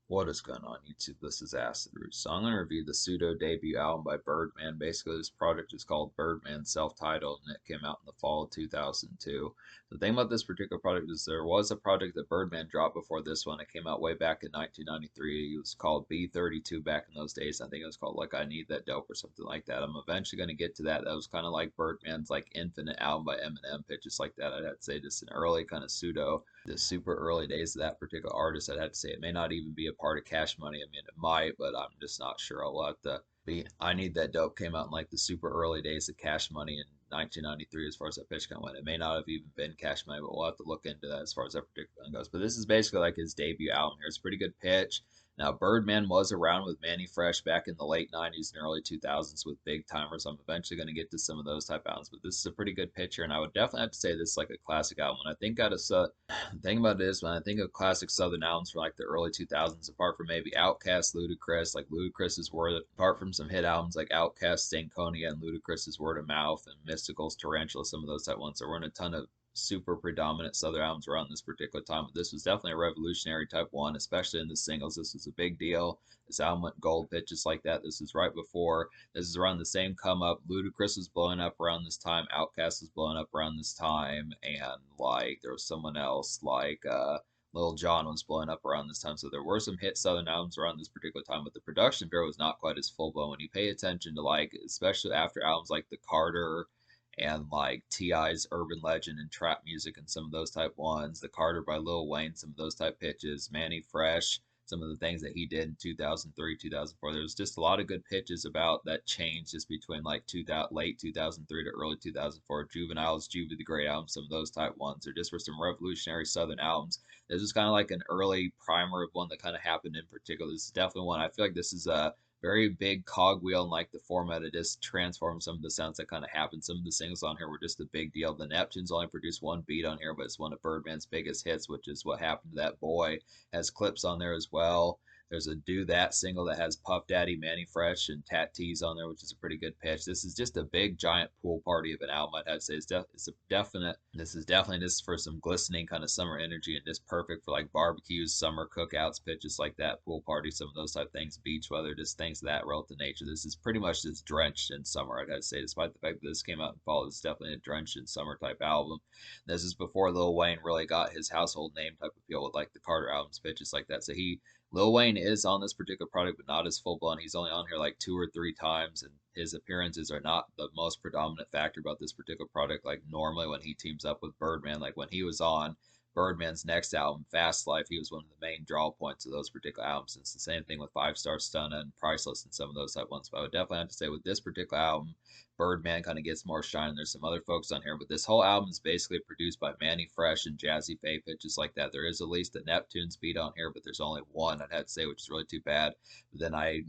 What is going on YouTube? This is Acid Roots. So I'm going to review the pseudo debut album by Birdman. Basically, this project is called Birdman, self-titled, and it came out in the fall of 2002. The thing about this particular project is there was a project that Birdman dropped before this one. It came out way back in 1993. It was called B32 back in those days. I think it was called like I Need That Dope or something like that. I'm eventually going to get to that. That was kind of like Birdman's like Infinite album by Eminem, pitches like that. I'd have to say just an early kind of pseudo the super early days of that particular artist. I'd have to say it may not even be a part of Cash Money. I mean, it might, but I'm just not sure. I'll have to be. I Need That Dope came out in like the super early days of Cash Money in 1993 as far as that pitch kind of went. It may not have even been Cash Money, but we'll have to look into that as far as that particular one goes. But this is basically like his debut album here. It's a pretty good pitch. Now, Birdman was around with Manny Fresh back in the late 90s and early 2000s with big timers. I'm eventually going to get to some of those type albums, but this is a pretty good picture, and I would definitely have to say this is like a classic album. When I think out of the thing about it is when I think of classic Southern albums from like the early 2000s, apart from maybe Outkast, Ludacris, like Ludacris's word, apart from some hit albums like Outkast, Stankonia, and Ludacris's Word of Mouth, and Mystical's Tarantula, some of those type ones, there weren't a ton of super predominant Southern albums around this particular time, but this was definitely a revolutionary type one, especially in the singles. This was a big deal. This album went gold pitches like that. This is right before. This is around the same come up. Ludacris was blowing up around this time. Outkast was blowing up around this time, and like there was someone else like Lil Jon was blowing up around this time. So there were some hit Southern albums around this particular time, but the production bureau was not quite as full blown. When you pay attention to like, especially after albums like The Carter and like T.I.'s Urban Legend and trap music and some of those type ones, The Carter by Lil Wayne, some of those type pitches, Manny Fresh, some of the things that he did in 2003, 2004. There was just a lot of good pitches about that change just between like late 2003 to early 2004. Juvenile's Juvie the Great album, some of those type ones. There just were some revolutionary Southern albums. This was kind of like an early primer of one that kind of happened in particular. This is definitely one. I feel like this is a very big cogwheel and like the format. It just transformed some of the sounds that kind of happened. Some of the singles on here were just a big deal. The Neptunes only produced one beat on here, but it's one of Birdman's biggest hits, which is What Happened to That Boy. Has clips on there as well. There's a Do That single that has Puff Daddy, Manny Fresh, and Tat T's on there, which is a pretty good pitch. This is just a big giant pool party of an album. I'd have to say it's a definite. This is definitely just for some glistening kind of summer energy and just perfect for like barbecues, summer cookouts, pitches like that, pool parties, some of those type of things, beach weather, just things of that relative nature. This is pretty much just drenched in summer. I'd have to say, despite the fact that this came out in fall, it's definitely a drenched in summer type album. This is before Lil Wayne really got his household name type appeal with like the Carter albums, pitches like that. So Lil Wayne is on this particular product, but not as full blown. He's only on here like two or three times, and his appearances are not the most predominant factor about this particular product. Like normally when he teams up with Birdman, like when he was on Birdman's next album, Fast Life, he was one of the main draw points of those particular albums. It's the same thing with Five Star Stunna and Priceless and some of those type ones. But I would definitely have to say with this particular album, Birdman kind of gets more shine. There's some other folks on here, but this whole album is basically produced by Manny Fresh and Jazzy Faye, pitches like that. There is at least a Neptunes beat on here, but there's only one I'd have to say, which is really too bad. But then I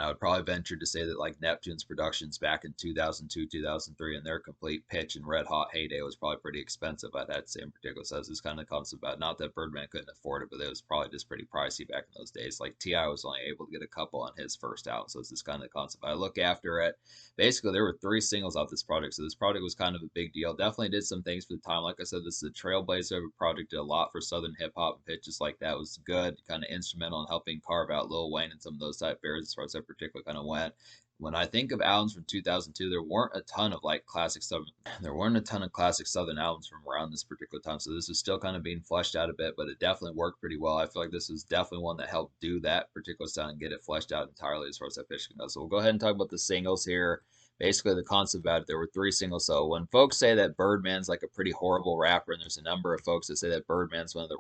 would probably venture to say that like Neptune's productions back in 2002, 2003, and their complete pitch and red hot heyday was probably pretty expensive. I'd have to say in particular. So this kind of concept about not that Birdman couldn't afford it, but it was probably just pretty pricey back in those days. Like T.I. was only able to get a couple on his first album, so it's this kind of concept. I look after it. Basically, there were three singles off this project, so this project was kind of a big deal. Definitely did some things for the time. Like I said, this is a trailblazer of a project. Did a lot for Southern hip hop and pitches like that. Was good, kind of instrumental in helping carve out Lil Wayne and some of those type bears as far as that particular kind of went. When I think of albums from 2002, there weren't a ton of like classic stuff. There weren't a ton of classic Southern albums from around this particular time, so this is still kind of being fleshed out a bit, but it definitely worked pretty well. I feel like this was definitely one that helped do that particular sound and get it fleshed out entirely as far as that pitch goes. So we'll go ahead and talk about the singles here. Basically, the concept about it, there were three singles. So when folks say that Birdman's like a pretty horrible rapper, and there's a number of folks that say that Birdman's one of the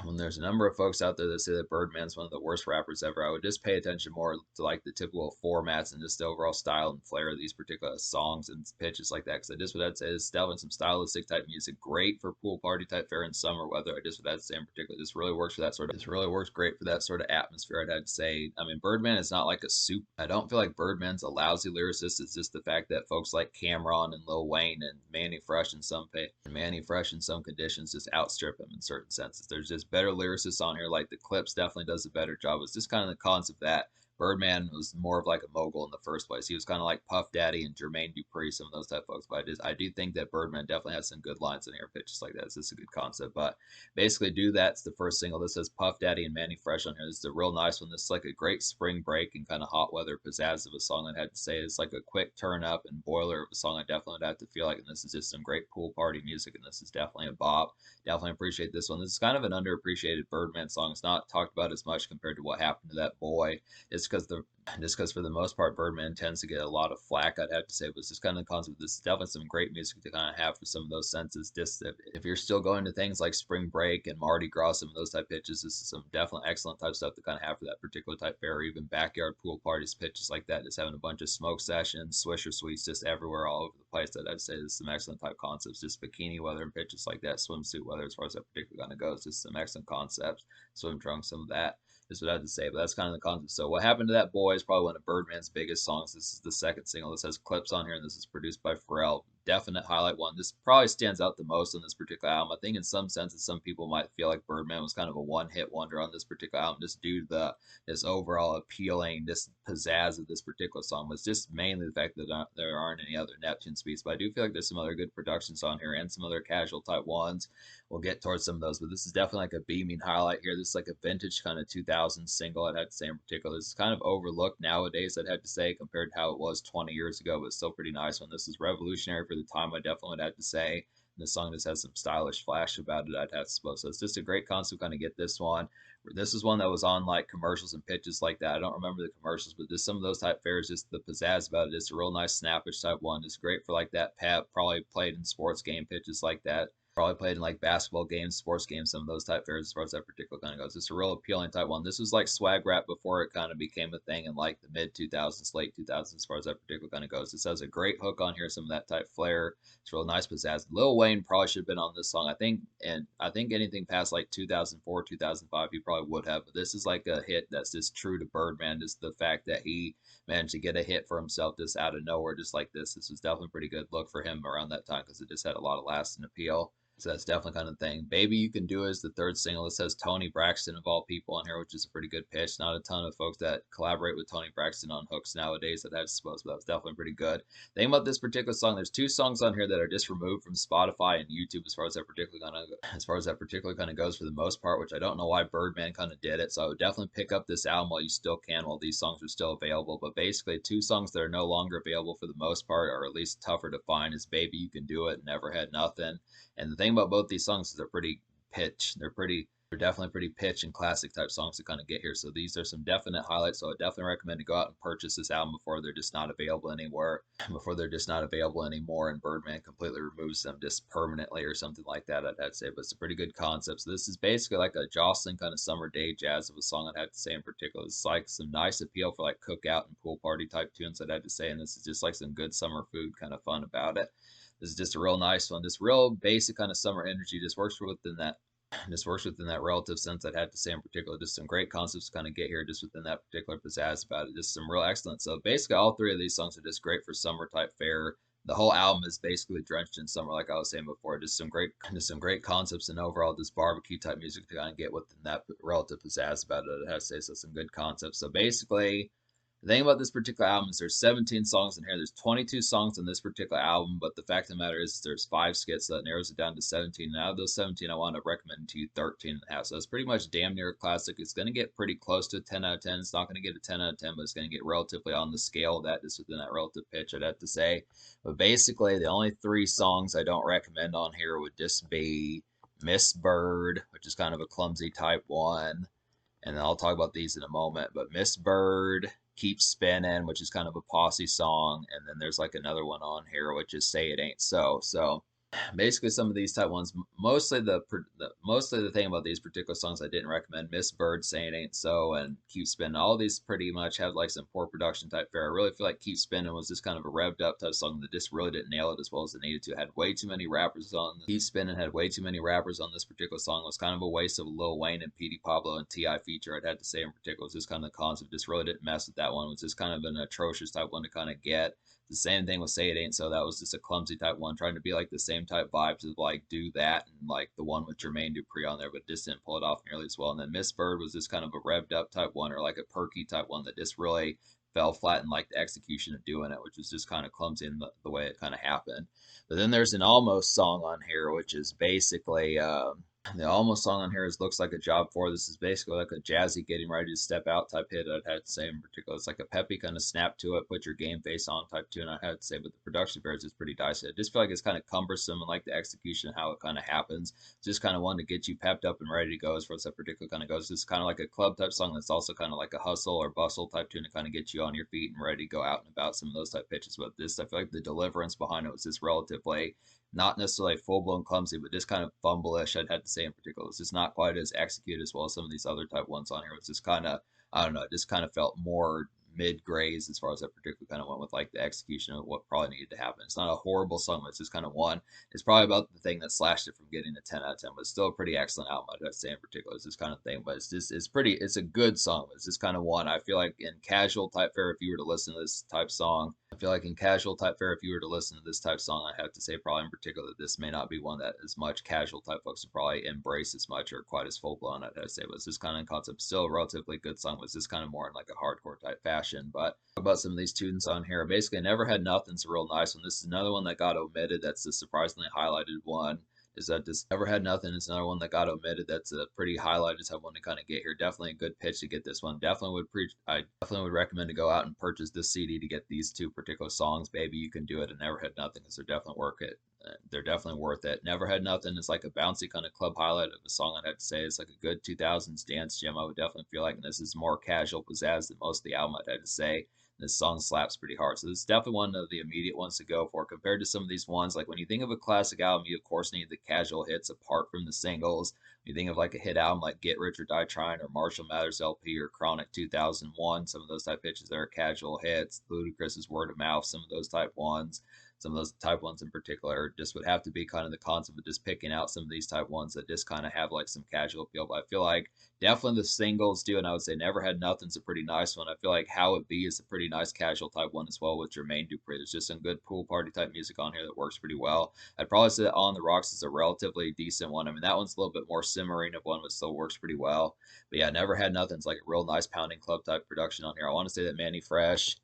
when there's a number of folks out there that say that Birdman's one of the worst rappers ever, I would just pay attention more to like the typical formats and just the overall style and flair of these particular songs and pitches like that. Because I just would have to say is definitely some stylistic type music, great for pool party type fare in summer weather. I just would have to say in particular, this really works for that sort of. This really works great for that sort of atmosphere. I'd have to say. I mean, Birdman is not like a soup. I don't feel like Birdman's a lousy lyricist. It's just the fact that folks like Cameron and Lil Wayne and Manny Fresh in some conditions just outstrip him in certain senses. There's just better lyricists on here. Like the Clips definitely does a better job. It's just kind of the concept that Birdman was more of like a mogul in the first place. He was kind of like Puff Daddy and Jermaine Dupri, some of those type of folks. But I do think that Birdman definitely has some good lines in here, pitches like that. So it's a good concept. But basically, Do That's the first single. This says Puff Daddy and Manny Fresh on here. This is a real nice one. This is like a great spring break and kind of hot weather pizzazz of a song. I'd have to say it's like a quick turn up and boiler of a song. I definitely would have to feel like, and this is just some great pool party music, and this is definitely a bop. Definitely appreciate this one. This is kind of an underappreciated Birdman song. It's not talked about as much compared to What Happened to That Boy. It's because for the most part, Birdman tends to get a lot of flack, I'd have to say, but it's just kind of the concept. This is definitely some great music to kind of have for some of those senses. Just if you're still going to things like Spring Break and Mardi Gras, some of those type pitches, this is some definitely excellent type stuff to kind of have for that particular type fair, or even backyard pool parties, pitches like that. Just having a bunch of smoke sessions, Swisher Sweets just everywhere, all over the place. That I'd say this is some excellent type concepts. Just bikini weather and pitches like that, swimsuit weather, as far as that particular kind of goes. Just some excellent concepts. Swim trunks, some of that is what I have to say, but that's kind of the concept. So What Happened to That Boy is probably one of Birdman's biggest songs. This is the second single. This has clips on here, and this is produced by Pharrell. Definite highlight one. This probably stands out the most on this particular album. I think in some senses, some people might feel like Birdman was kind of a one-hit wonder on this particular album, just due to this overall appealing, this pizzazz of this particular song. Was just mainly the fact that there aren't any other Neptune beats, but I do feel like there's some other good productions on here and some other casual type ones. We'll get towards some of those, but this is definitely like a beaming highlight here. This is like a vintage kind of 2000 single, I'd have to say in particular. This is kind of overlooked nowadays, I'd have to say, compared to how it was 20 years ago, but still pretty nice one. This is revolutionary for the time, I definitely would have to say. And the song just has some stylish flash about it, I'd have to suppose. So it's just a great concept kind of get this one. This is one that was on like commercials and pitches like that. I don't remember the commercials, but just some of those type fairs, just the pizzazz about it. It's a real nice snappish type one. It's great for like that pep, probably played in sports game pitches like that. Probably played in like basketball games, sports games, some of those type fairs as far as that particular kind of goes. It's a real appealing type one. This was like swag rap before it kind of became a thing in like the mid 2000s, late 2000s, as far as that particular kind of goes. This has a great hook on here, some of that type flair. It's real nice pizzazz. Lil Wayne probably should have been on this song. I think anything past like 2004, 2005, he probably would have. But this is like a hit that's just true to Birdman. Just the fact that he managed to get a hit for himself just out of nowhere, just like this. This was definitely a pretty good look for him around that time because it just had a lot of lasting appeal. So that's definitely kind of thing. Baby You Can Do is the third single. It says Tony Braxton of all people on here, which is a pretty good pitch. Not a ton of folks that collaborate with Tony Braxton on hooks nowadays, that I suppose, but that was definitely pretty good. The thing about this particular song, there's two songs on here that are just removed from Spotify and YouTube as far as that particular kind of goes for the most part, which I don't know why Birdman kind of did it. So I would definitely pick up this album while you still can, while these songs are still available. But basically, two songs that are no longer available for the most part, or at least tougher to find, is Baby You Can Do It and Never Had Nothing. And the thing about both these songs is they're pretty pitch. They're definitely pretty pitch and classic type songs to kind of get here. So these are some definite highlights. So I definitely recommend to go out and purchase this album before they're just not available anywhere. Before they're just not available anymore, and Birdman completely removes them just permanently or something like that, I'd have to say. But it's a pretty good concept. So this is basically like a Jocelyn kind of summer day jazz of a song, I'd have to say in particular. It's like some nice appeal for like cookout and pool party type tunes, I'd have to say. And this is just like some good summer food kind of fun about it. This is just a real nice one. Just real basic kind of summer energy. Just works within that relative sense, I'd have to say in particular. Just some great concepts to kind of get here just within that particular pizzazz about it. Just some real excellent. So basically all three of these songs are just great for summer type fare. The whole album is basically drenched in summer, like I was saying before. Just some great concepts and overall just barbecue type music to kind of get within that relative pizzazz about it. I'd have to say, so some good concepts. So basically, the thing about this particular album is there's 17 songs in here. There's 22 songs on this particular album, but the fact of the matter is there's 5 skits, so that narrows it down to 17. And out of those 17, I want to recommend to you 13 and a half. So it's pretty much damn near a classic. It's going to get pretty close to a 10 out of 10. It's not going to get a 10 out of 10, but it's going to get relatively on the scale of that, just within that relative pitch, I'd have to say. But basically, the only 3 songs I don't recommend on here would just be Miss Bird, which is kind of a clumsy type one. And I'll talk about these in a moment. But Miss Bird, Keep Spinning, which is kind of a posse song, and then there's like another one on here which is Say It Ain't So. So basically some of these type ones, mostly the thing about these particular songs I didn't recommend, Miss Bird, Say It Ain't So, and Keep Spinning, all these pretty much have like some poor production type fare. I really feel like Keep Spinning was just kind of a revved up type song that just really didn't nail it as well as it needed to. It had way too many rappers on Keep Spinning, had way too many rappers on this particular song. It was kind of a waste of a Lil Wayne and Petey Pablo and T.I. feature, I'd have to say in particular. It was just kind of the concept, just really didn't mess with that one. It was just kind of an atrocious type one to kind of get. The same thing with Say It Ain't So. That was just a clumsy type one, trying to be like the same type vibes of like Do That and like the one with Jermaine Dupri on there, but just didn't pull it off nearly as well. And then Miss Bird was just kind of a revved up type one or like a perky type one that just really fell flat in like the execution of doing it, which was just kind of clumsy in the way it kind of happened. But then there's an almost song on here, which is basically the almost song on here is Looks Like a Job For. This is basically like a jazzy getting ready to step out type hit. I'd have to say in particular. It's like a peppy kind of snap to it, put your game face on type tune, I had to say, but the production for it is pretty dicey. I just feel like it's kind of cumbersome and like the execution, how it kind of happens. It's just kind of one to get you pepped up and ready to go as far as that particular kind of goes. It's kind of like a club type song that's also kind of like a hustle or bustle type tune to kind of get you on your feet and ready to go out and about, some of those type pitches. But this, I feel like the deliverance behind it was just relatively not necessarily full blown clumsy, but just kind of fumble-ish, I'd have to say in particular. It's just not quite as executed as well as some of these other type ones on here. It's just kind of, I don't know, it just kind of felt more mid-grays as far as that particular kind of went with like the execution of what probably needed to happen. It's not a horrible song, but it's just kind of one. It's probably about the thing that slashed it from getting a 10 out of 10, but it's still a pretty excellent album, I'd have to say in particular. It's this kind of thing, but it's just, it's a good song, but it's just kind of one. I feel like in casual type fare, if you were to listen to this type song, I feel like in casual type fare, if you were to listen to this type song, I have to say probably in particular that this may not be one that as much casual type folks would probably embrace as much or quite as full blown, I'd have to say. But it's just kind of in concept, still a relatively good song, but it's just kind of more in like a hardcore type fashion. But about some of these tunes on here, basically, Never Had Nothing's a real nice one. This is another one that got omitted. That's the surprisingly highlighted one. Is that this Never Had Nothing is another one that got omitted. That's a pretty highlighted type one to kind of get here. Definitely a good pitch to get this one. I definitely would recommend to go out and purchase this CD to get these two particular songs. Baby, You Can Do It and Never Had Nothing, because they're definitely worth it. They're definitely worth it. Never Had Nothing is like a bouncy kind of club highlight of a song. I'd have to say it's like a good 2000s dance gem. I would definitely feel like, and this is more casual pizzazz than most of the album, I'd have to say. This song slaps pretty hard. So this is definitely one of the immediate ones to go for compared to some of these ones. Like when you think of a classic album, you of course need the casual hits apart from the singles. When you think of like a hit album like Get Rich or Die Trying or Marshall Mathers LP or Chronic 2001, some of those type pitches that are casual hits. Ludacris's Word of Mouth, some of those type ones. Some of those type ones in particular just would have to be kind of the concept of just picking out some of these type ones that just kind of have like some casual appeal. But I feel like definitely the singles do, and I would say Never Had Nothing's a pretty nice one. I feel like How It Be is a pretty nice casual type one as well with Jermaine Dupri. There's just some good pool party type music on here that works pretty well. I'd probably say that On the Rocks is a relatively decent one. I mean, that one's a little bit more simmering of one, but still works pretty well. But yeah, Never Had Nothing's like a real nice pounding club type production on here. I want to say that Manny Fresh.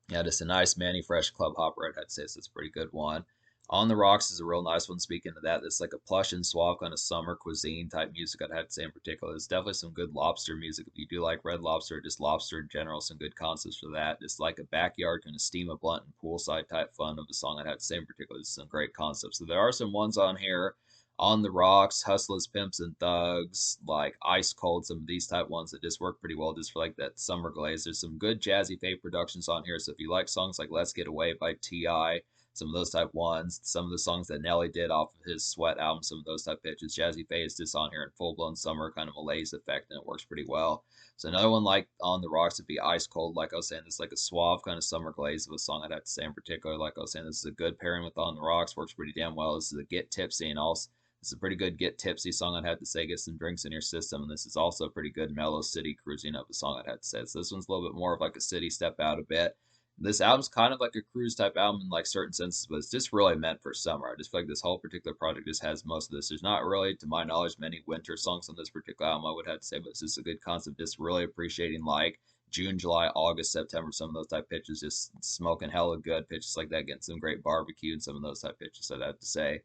Yeah, just a nice Manny Fresh club hopper, I'd have to say. So it's a pretty good one. On the Rocks is a real nice one. Speaking of that, it's like a plush and suave kind of summer cuisine type music, I'd have to say in particular. There's definitely some good lobster music. If you do like Red Lobster or just lobster in general, some good concepts for that. Just like a backyard kind of steam a blunt and poolside type fun of a song, I'd have to say in particular. There's some great concepts. So there are some ones on here. On the Rocks, Hustlers, Pimps, and Thugs, like Ice Cold, some of these type ones that just work pretty well just for like that summer glaze. There's some good jazzy fade productions on here. So if you like songs like Let's Get Away by T.I., some of those type ones, some of the songs that Nelly did off of his Sweat album, some of those type pitches. Jazzy Faye is just on here in full blown summer kind of malaise effect, and it works pretty well. So another one like On the Rocks would be Ice Cold. Like I was saying, this is like a suave kind of summer glaze of a song, I'd have to say in particular. Like I was saying, this is a good pairing with On the Rocks, works pretty damn well. This is a Get Tipsy and also this is a pretty good get tipsy song, I'd have to say. Get some drinks in your system. And this is also a pretty good mellow city cruising up a song, I'd have to say. So this one's a little bit more of like a city step out a bit. This album's kind of like a cruise type album in like certain senses, but it's just really meant for summer. I just feel like this whole particular project just has most of this. There's not really, to my knowledge, many winter songs on this particular album, I would have to say, but it's just a good concept. Just really appreciating like June, July, August, September, some of those type pitches, just smoking hella good pitches like that, getting some great barbecue and some of those type pitches, I'd have to say.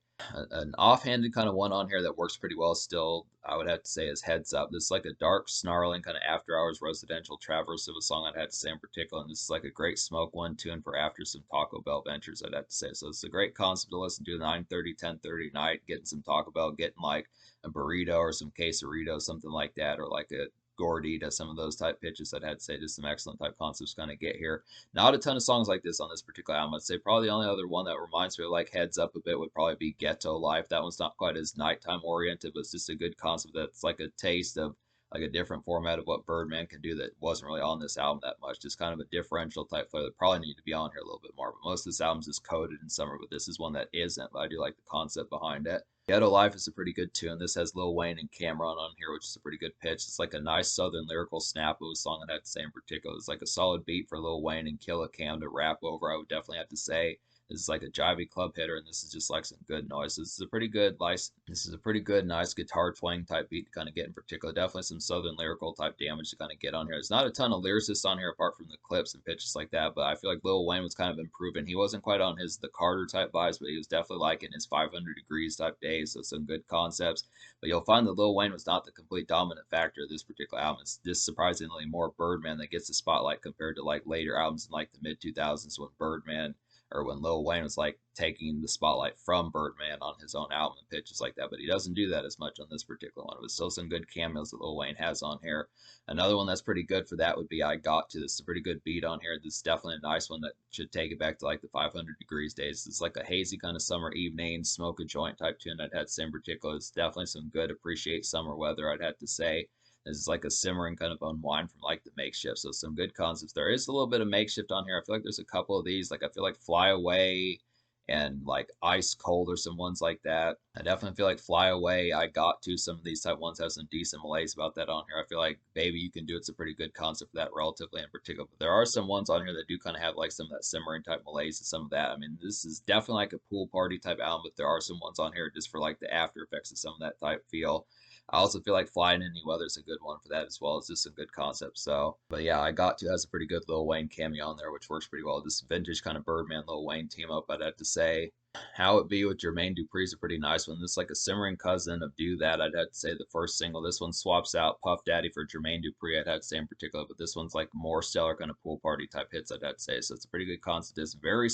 An offhanded kind of one on here that works pretty well still, I would have to say, is Heads Up. This is like a dark, snarling kind of after hours residential traverse of a song, I'd have to say in particular. And this is like a great smoke one tune for after some Taco Bell ventures, I'd have to say. So it's a great concept to listen to 9:30, 10:30 night, getting some Taco Bell, getting like a burrito or some quesarito, something like that, or like a gordita, some of those type pitches that I'd say just some excellent type concepts kind of get here. Not a ton of songs like this on this particular album. I'd say probably the only other one that reminds me of like Heads Up a bit would probably be Ghetto Life. That one's not quite as nighttime oriented, but it's just a good concept that's like a taste of like a different format of what Birdman can do that wasn't really on this album that much. Just kind of a differential type flavor that probably need to be on here a little bit more. But most of this album is coded in summer, but this is one that isn't. But I do like the concept behind it. Ghetto Life is a pretty good tune. This has Lil Wayne and Cameron on here, which is a pretty good pitch. It's like a nice southern lyrical snap of a song I'd have to say in particular. It's like a solid beat for Lil Wayne and Killa Cam to rap over, I would definitely have to say. This is like a jivey club hitter, and this is just like some good noise. This is a pretty good, nice. This is a pretty good, nice guitar twang type beat to kind of get in particular. Definitely some southern lyrical type damage to kind of get on here. There's not a ton of lyricists on here apart from the clips and pitches like that, but I feel like Lil Wayne was kind of improving. He wasn't quite on the Carter type vibes, but he was definitely like in his 500 degrees type days. So some good concepts. But you'll find that Lil Wayne was not the complete dominant factor of this particular album. It's just surprisingly more Birdman that gets the spotlight compared to like later albums in like the mid 2000s when Birdman or when Lil Wayne was like taking the spotlight from Birdman on his own album and pitches like that, but he doesn't do that as much on this particular one. But still some good cameos that Lil Wayne has on here. Another one that's pretty good for that would be I Got To. This is a pretty good beat on here. This is definitely a nice one that should take it back to like the 500 degrees days. It's like a hazy kind of summer evening, smoke a joint type tune I'd had to say in particular. It's definitely some good appreciate summer weather, I'd have to say. This is like a simmering kind of unwind from like the makeshift. So some good concepts. There is a little bit of makeshift on here. I feel like there's a couple of these. Like I feel like Fly Away and like Ice Cold or some ones like that. I definitely feel like Fly Away, I Got To. Some of these type ones have some decent malaise about that on here. I feel like Baby You Can Do It's a pretty good concept for that relatively in particular. But there are some ones on here that do kind of have like some of that simmering type malaise and some of that. I mean, this is definitely like a pool party type album, but there are some ones on here just for like the after effects of some of that type feel. I also feel like Flying in Any Weather is a good one for that as well. It's just some good concepts. So, but yeah, I Got To has a pretty good Lil Wayne cameo on there, which works pretty well. This vintage kind of Birdman Lil Wayne team up, I'd have to say. How It Be with Jermaine Dupri is a pretty nice one. This is like a simmering cousin of Do That. I'd have to say the first single. This one swaps out Puff Daddy for Jermaine Dupri, I'd have to say in particular, but this one's like more stellar kind of pool party type hits, I'd have to say. So it's a pretty good concept. It's very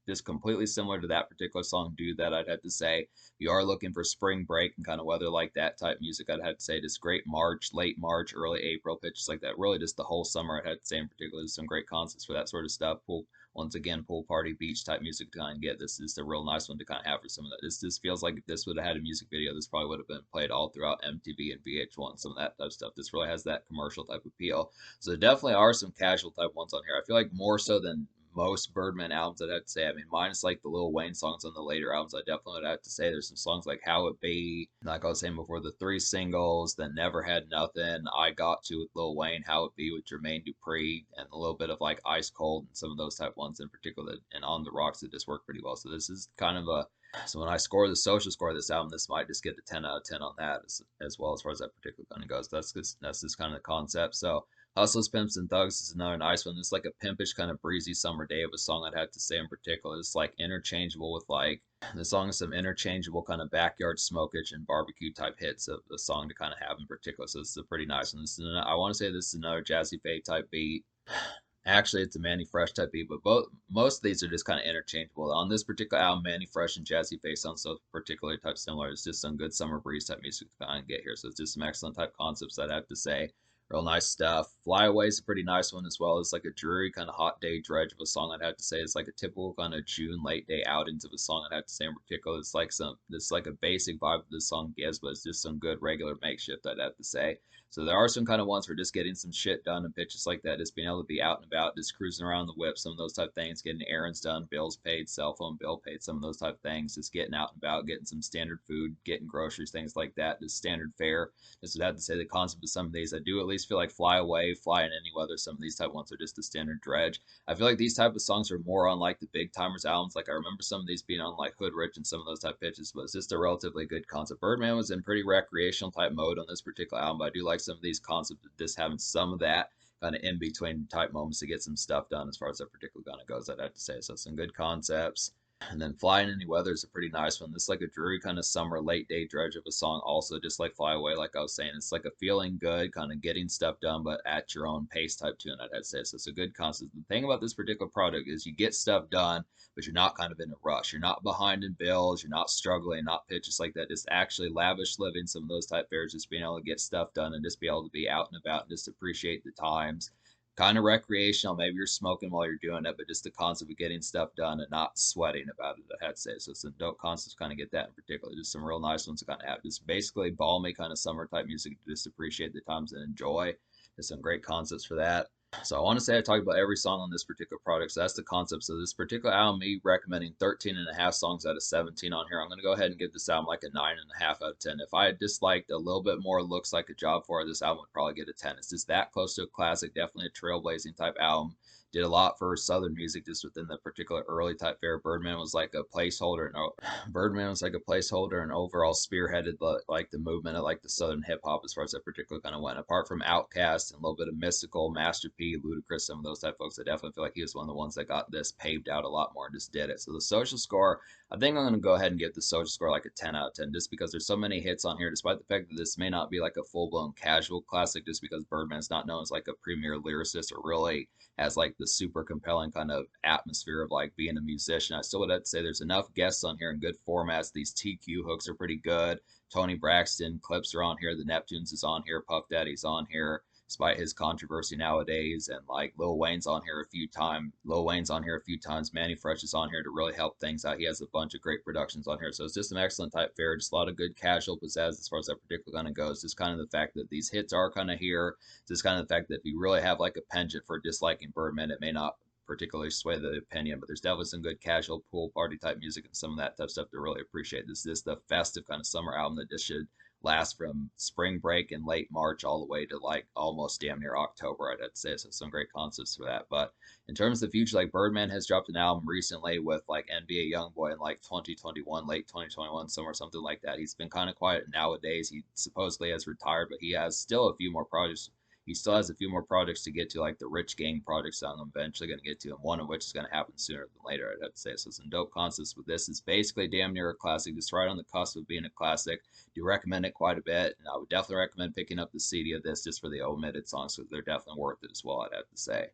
just completely similar to that particular song, Do That, I'd have to say. If you are looking for spring break and kind of weather like that type music, I'd have to say just great March, late March, early April pitches like that. Really just the whole summer, I'd have to say in particular. There's some great concepts for that sort of stuff. Once again, pool party, beach type music to kind of get. This is a real nice one to kind of have for some of that. This just feels like if this would have had a music video, this probably would have been played all throughout MTV and VH1, some of that type of stuff. This really has that commercial type appeal. So there definitely are some casual type ones on here. I feel like more so than most Birdman albums, I'd have to say. I mean, minus like the Lil Wayne songs on the later albums, I definitely would have to say there's some songs like How It Be, like I was saying before, the three singles, then Never Had Nothing, I Got To with Lil Wayne, How It Be with Jermaine Dupri, and a little bit of like Ice Cold and some of those type ones in particular, and On the Rocks that just work pretty well. So this is kind of a so when I score the social score of this album, this might just get a 10 out of 10 on that as well as far as that particular kind of goes. That's just kind of the concept. So Hustlers, Pimps, and Thugs is another nice one. It's like a pimpish kind of breezy summer day of a song I'd have to say in particular. It's like interchangeable with like the song is some interchangeable kind of backyard smokage and barbecue type hits of the song to kind of have in particular. So this is a pretty nice one. I want to say this is another Jazzy Faye type beat. Actually, it's a Manny Fresh type beat, but most of these are just kind of interchangeable. On this particular album, Manny Fresh and Jazzy Faye sound so particularly type similar. It's just some good summer breeze type music to kind of get here. So it's just some excellent type concepts I'd have to say. Real nice stuff. Fly Away is a pretty nice one as well. It's like a dreary kind of hot day dredge of a song I'd have to say. It's like a typical kind of June late day outings of a song I'd have to say in particular. It's like a basic vibe that this song gives, but it's just some good regular makeshift I'd have to say. So there are some kind of ones for just getting some shit done and pitches like that, just being able to be out and about, just cruising around the whip, some of those type of things, getting errands done, bills paid, cell phone bill paid, some of those type of things, just getting out and about, getting some standard food, getting groceries, things like that, just standard fare. Just would have to say the concept of some of these. I do at least feel like Fly Away, Fly in Any Weather, some of these type ones are just the standard dredge. I feel like these type of songs are more on like the Big Timers albums. Like I remember some of these being on like Hood Rich and some of those type pitches, but it's just a relatively good concept. Birdman was in pretty recreational type mode on this particular album, but I do like some of these concepts of just having some of that kind of in between type moments to get some stuff done as far as that particular kind of goes, I'd have to say. So some good concepts. And then Fly in Any Weather is a pretty nice one. This is like a dreary kind of summer late day dredge of a song, also just like Fly Away, like I was saying. It's like a feeling good, kind of getting stuff done, but at your own pace type tune, I'd say. So it's a good concept. The thing about this particular product is you get stuff done, but you're not kind of in a rush. You're not behind in bills, you're not struggling, not pitches like that. Just actually lavish living, some of those type fares, just being able to get stuff done and just be able to be out and about and just appreciate the times kind of recreational. Maybe you're smoking while you're doing it, but just the concept of getting stuff done and not sweating about it, I had to say. So some dope concepts kind of get that in particular. Just some real nice ones to kind of have. Just basically balmy kind of summer type music to just appreciate the times and enjoy. There's some great concepts for that. So I want to say I talked about every song on this particular product. So that's the concept. So this particular album, me recommending 13 and a half songs out of 17 on here. I'm going to go ahead and give this album like a 9.5 out of 10. If I had disliked a little bit more Looks Like a Job for it, this album would probably get a 10. It's just that close to a classic, definitely a trailblazing type album. Did a lot for Southern music just within the particular early type fare. Birdman was like a placeholder, and Birdman was like a placeholder and overall spearheaded like the movement of like the Southern hip hop as far as that particular kind of went. Apart from Outkast and a little bit of Mystical, Master P, Ludacris, some of those type folks, I definitely feel like he was one of the ones that got this paved out a lot more and just did it. So the social score, I think I'm going to go ahead and give the social score like a 10 out of 10 just because there's so many hits on here, despite the fact that this may not be like a full blown casual classic, just because Birdman's not known as like a premier lyricist or really has like the super compelling kind of atmosphere of like being a musician. I still would have to say there's enough guests on here in good formats. These TQ hooks are pretty good. Tony Braxton clips are on here. The Neptunes is on here. Puff Daddy's on here, despite his controversy nowadays. And like Lil Wayne's on here a few times. Lil Wayne's on here a few times. Manny Fresh is on here to really help things out. He has a bunch of great productions on here. So it's just an excellent type fare. Just a lot of good casual pizzazz as far as that particular kind of goes. Just kind of the fact that these hits are kind of here. Just kind of the fact that if you really have like a penchant for disliking Birdman, it may not particularly sway the opinion, but there's definitely some good casual pool party type music and some of that type stuff to really appreciate. This is the festive kind of summer album that just should last from spring break in late March all the way to like almost damn near October, I'd have to say. So some great concepts for that. But in terms of the future, like Birdman has dropped an album recently with like NBA Youngboy in like 2021, late 2021, somewhere something like that. He's been kind of quiet nowadays. He supposedly has retired, but he has still a few more projects. He still has a few more projects to get to, like the Rich Gang projects that I'm eventually going to get to, and one of which is going to happen sooner than later, I'd have to say. So some dope concepts with this. It's basically damn near a classic, just right on the cusp of being a classic. Do recommend it quite a bit, and I would definitely recommend picking up the CD of this just for the omitted songs because they're definitely worth it as well, I'd have to say.